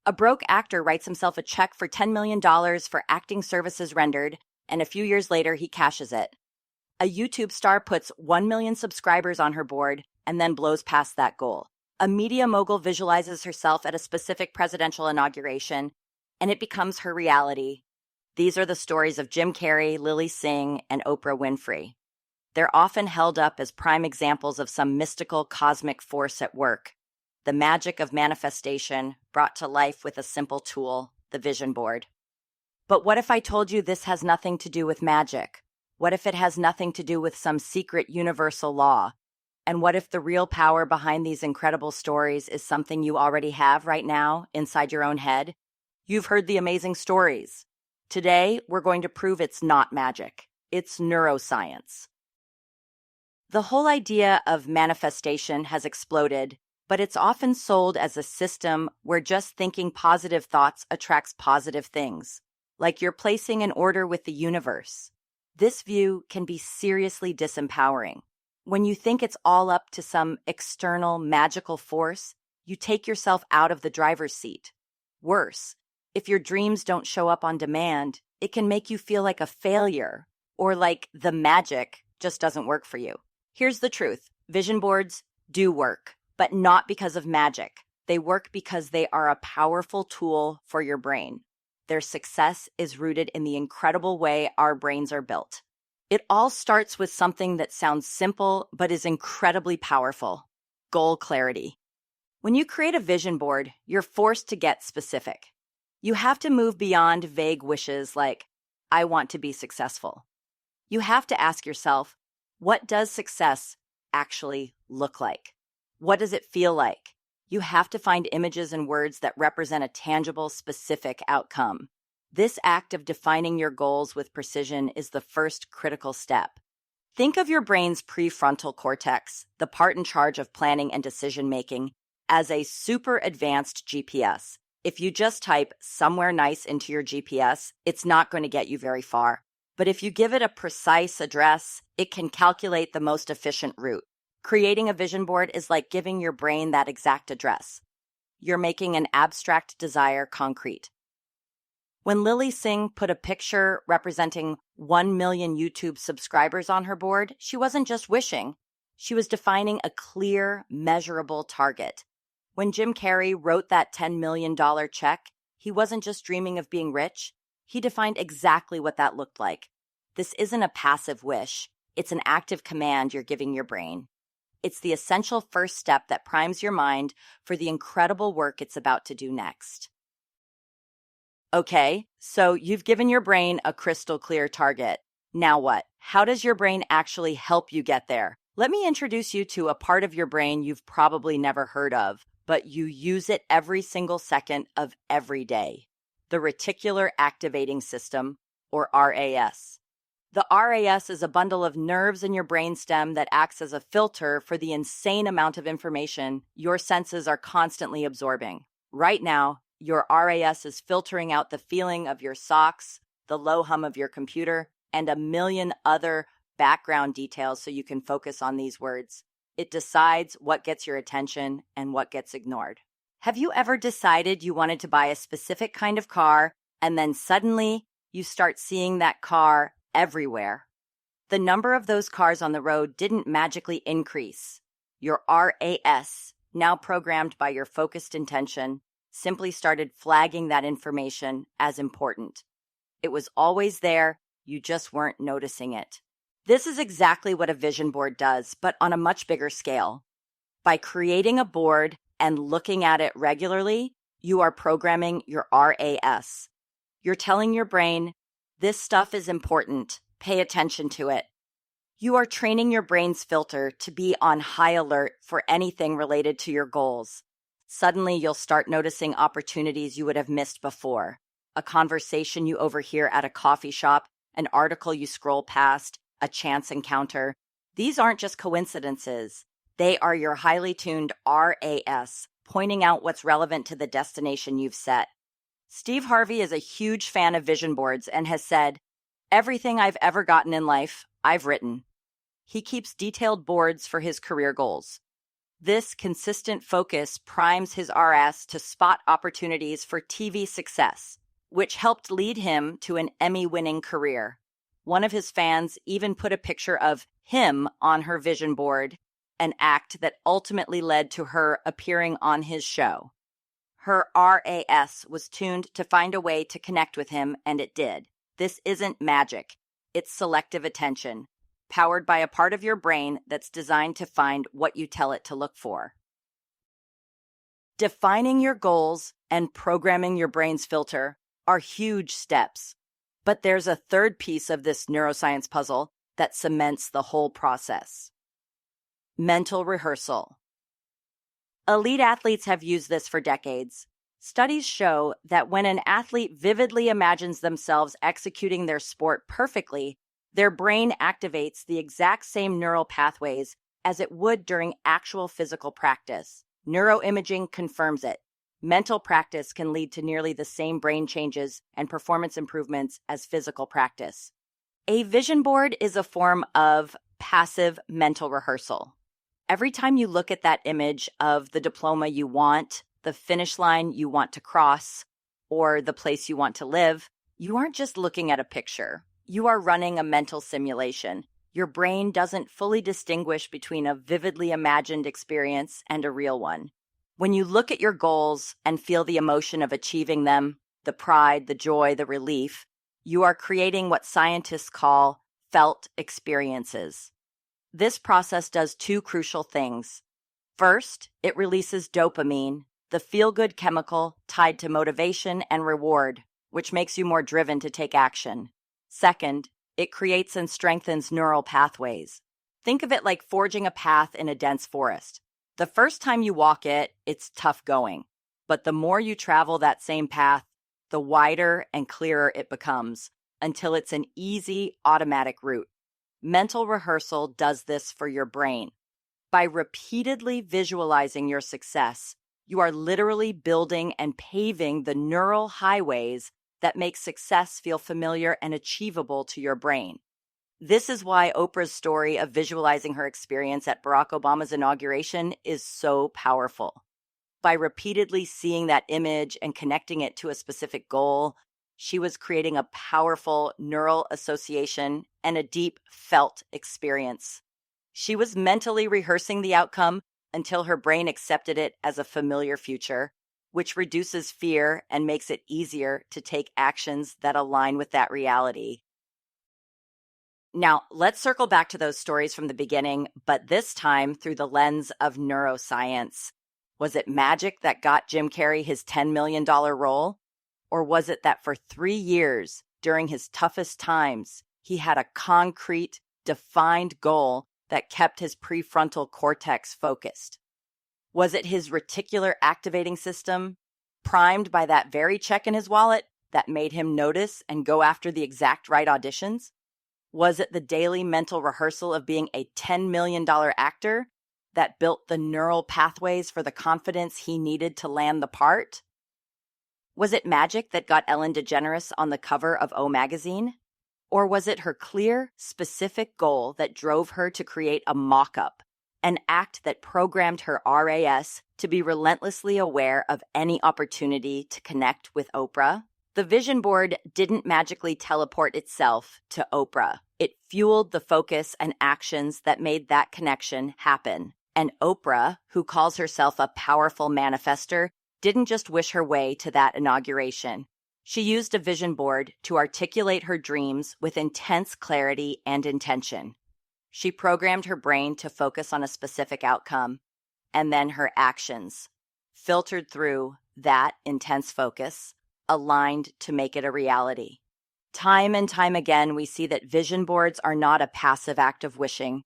A broke actor writes himself a check for $10 million for acting services rendered, and a few years later he cashes it. A YouTube star puts 1 million subscribers on her board and then blows past that goal. A media mogul visualizes herself at a specific presidential inauguration, and it becomes her reality. These are the stories of Jim Carrey, Lily Singh, and Oprah Winfrey. They're often held up as prime examples of some mystical cosmic force at work, the magic of manifestation brought to life with a simple tool, the vision board. But what if I told you this has nothing to do with magic? What if it has nothing to do with some secret universal law? And what if the real power behind these incredible stories is something you already have right now inside your own head? You've heard the amazing stories. Today, we're going to prove it's not magic. It's neuroscience. The whole idea of manifestation has exploded, but it's often sold as a system where just thinking positive thoughts attracts positive things, like you're placing an order with the universe. This view can be seriously disempowering. When you think it's all up to some external magical force, you take yourself out of the driver's seat. Worse, if your dreams don't show up on demand, it can make you feel like a failure or like the magic just doesn't work for you. Here's the truth. Vision boards do work, but not because of magic. They work because they are a powerful tool for your brain. Their success is rooted in the incredible way our brains are built. It all starts with something that sounds simple but is incredibly powerful: goal clarity. When you create a vision board, you're forced to get specific. You have to move beyond vague wishes like, I want to be successful. You have to ask yourself, what does success actually look like? What does it feel like? You have to find images and words that represent a tangible, specific outcome. This act of defining your goals with precision is the first critical step. Think of your brain's prefrontal cortex, the part in charge of planning and decision-making, as a super advanced GPS. If you just type somewhere nice into your GPS, it's not going to get you very far. But if you give it a precise address, it can calculate the most efficient route. Creating a vision board is like giving your brain that exact address. You're making an abstract desire concrete. When Lily Singh put a picture representing 1 million YouTube subscribers on her board, she wasn't just wishing. She was defining a clear, measurable target. When Jim Carrey wrote that $10 million check, he wasn't just dreaming of being rich. He defined exactly what that looked like. This isn't a passive wish. It's an active command you're giving your brain. It's the essential first step that primes your mind for the incredible work it's about to do next. Okay, so you've given your brain a crystal clear target. Now what? How does your brain actually help you get there? Let me introduce you to a part of your brain you've probably never heard of, but you use it every single second of every day. The Reticular Activating System, or RAS. The RAS is a bundle of nerves in your brainstem that acts as a filter for the insane amount of information your senses are constantly absorbing. Right now, your RAS is filtering out the feeling of your socks, the low hum of your computer, and a million other background details so you can focus on these words. It decides what gets your attention and what gets ignored. Have you ever decided you wanted to buy a specific kind of car, and then suddenly you start seeing that car everywhere? The number of those cars on the road didn't magically increase. Your RAS, now programmed by your focused intention, simply started flagging that information as important. It was always there, you just weren't noticing it. This is exactly what a vision board does, but on a much bigger scale. By creating a board and looking at it regularly, you are programming your RAS. You're telling your brain, this stuff is important, pay attention to it. You are training your brain's filter to be on high alert for anything related to your goals. Suddenly, you'll start noticing opportunities you would have missed before. A conversation you overhear at a coffee shop, an article you scroll past, a chance encounter. These aren't just coincidences. They are your highly tuned RAS, pointing out what's relevant to the destination you've set. Steve Harvey is a huge fan of vision boards and has said, "Everything I've ever gotten in life, I've written." He keeps detailed boards for his career goals. This consistent focus primes his RS to spot opportunities for TV success, which helped lead him to an Emmy-winning career. One of his fans even put a picture of him on her vision board, an act that ultimately led to her appearing on his show. Her RAS was tuned to find a way to connect with him, and it did. This isn't magic. It's selective attention, powered by a part of your brain that's designed to find what you tell it to look for. Defining your goals and programming your brain's filter are huge steps. But there's a third piece of this neuroscience puzzle that cements the whole process. Mental rehearsal. Elite athletes have used this for decades. Studies show that when an athlete vividly imagines themselves executing their sport perfectly, their brain activates the exact same neural pathways as it would during actual physical practice. Neuroimaging confirms it. Mental practice can lead to nearly the same brain changes and performance improvements as physical practice. A vision board is a form of passive mental rehearsal. Every time you look at that image of the diploma you want, the finish line you want to cross, or the place you want to live, you aren't just looking at a picture. You are running a mental simulation. Your brain doesn't fully distinguish between a vividly imagined experience and a real one. When you look at your goals and feel the emotion of achieving them, the pride, the joy, the relief, you are creating what scientists call felt experiences. This process does two crucial things. First, it releases dopamine, the feel-good chemical tied to motivation and reward, which makes you more driven to take action. Second, it creates and strengthens neural pathways. Think of it like forging a path in a dense forest. The first time you walk it, it's tough going. But the more you travel that same path, the wider and clearer it becomes, until it's an easy, automatic route. Mental rehearsal does this for your brain. By repeatedly visualizing your success, you are literally building and paving the neural highways that make success feel familiar and achievable to your brain. This is why Oprah's story of visualizing her experience at Barack Obama's inauguration is so powerful. By repeatedly seeing that image and connecting it to a specific goal, she was creating a powerful neural association and a deep felt experience. She was mentally rehearsing the outcome until her brain accepted it as a familiar future, which reduces fear and makes it easier to take actions that align with that reality. Now, let's circle back to those stories from the beginning, but this time through the lens of neuroscience. Was it magic that got Jim Carrey his $10 million role? Or was it that for 3 years, during his toughest times, he had a concrete, defined goal that kept his prefrontal cortex focused? Was it his reticular activating system, primed by that very check in his wallet, that made him notice and go after the exact right auditions? Was it the daily mental rehearsal of being a $10 million actor that built the neural pathways for the confidence he needed to land the part? Was it magic that got Ellen DeGeneres on the cover of O Magazine? Or was it her clear, specific goal that drove her to create a mock-up, an act that programmed her RAS to be relentlessly aware of any opportunity to connect with Oprah? The vision board didn't magically teleport itself to Oprah. It fueled the focus and actions that made that connection happen. And Oprah, who calls herself a powerful manifester, didn't just wish her way to that inauguration. She used a vision board to articulate her dreams with intense clarity and intention. She programmed her brain to focus on a specific outcome, and then her actions, filtered through that intense focus, aligned to make it a reality. Time and time again, we see that vision boards are not a passive act of wishing.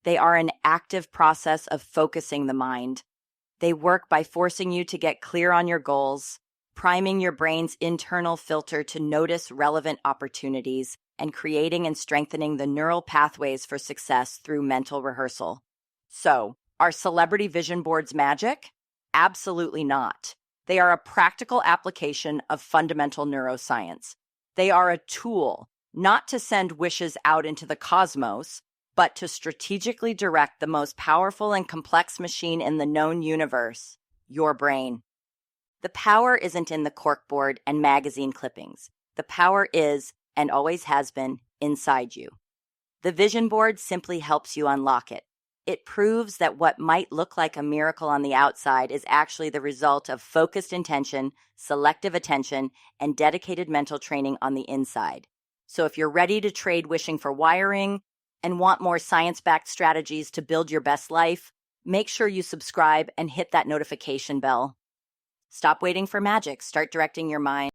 They are an active process of focusing the mind. They work by forcing you to get clear on your goals, priming your brain's internal filter to notice relevant opportunities, and creating and strengthening the neural pathways for success through mental rehearsal. So, are celebrity vision boards magic? Absolutely not. They are a practical application of fundamental neuroscience. They are a tool, not to send wishes out into the cosmos, but to strategically direct the most powerful and complex machine in the known universe, your brain. The power isn't in the corkboard and magazine clippings. The power is, and always has been, inside you. The vision board simply helps you unlock it. It proves that what might look like a miracle on the outside is actually the result of focused intention, selective attention, and dedicated mental training on the inside. So if you're ready to trade wishing for wiring and want more science-backed strategies to build your best life, make sure you subscribe and hit that notification bell. Stop waiting for magic. Start directing your mind.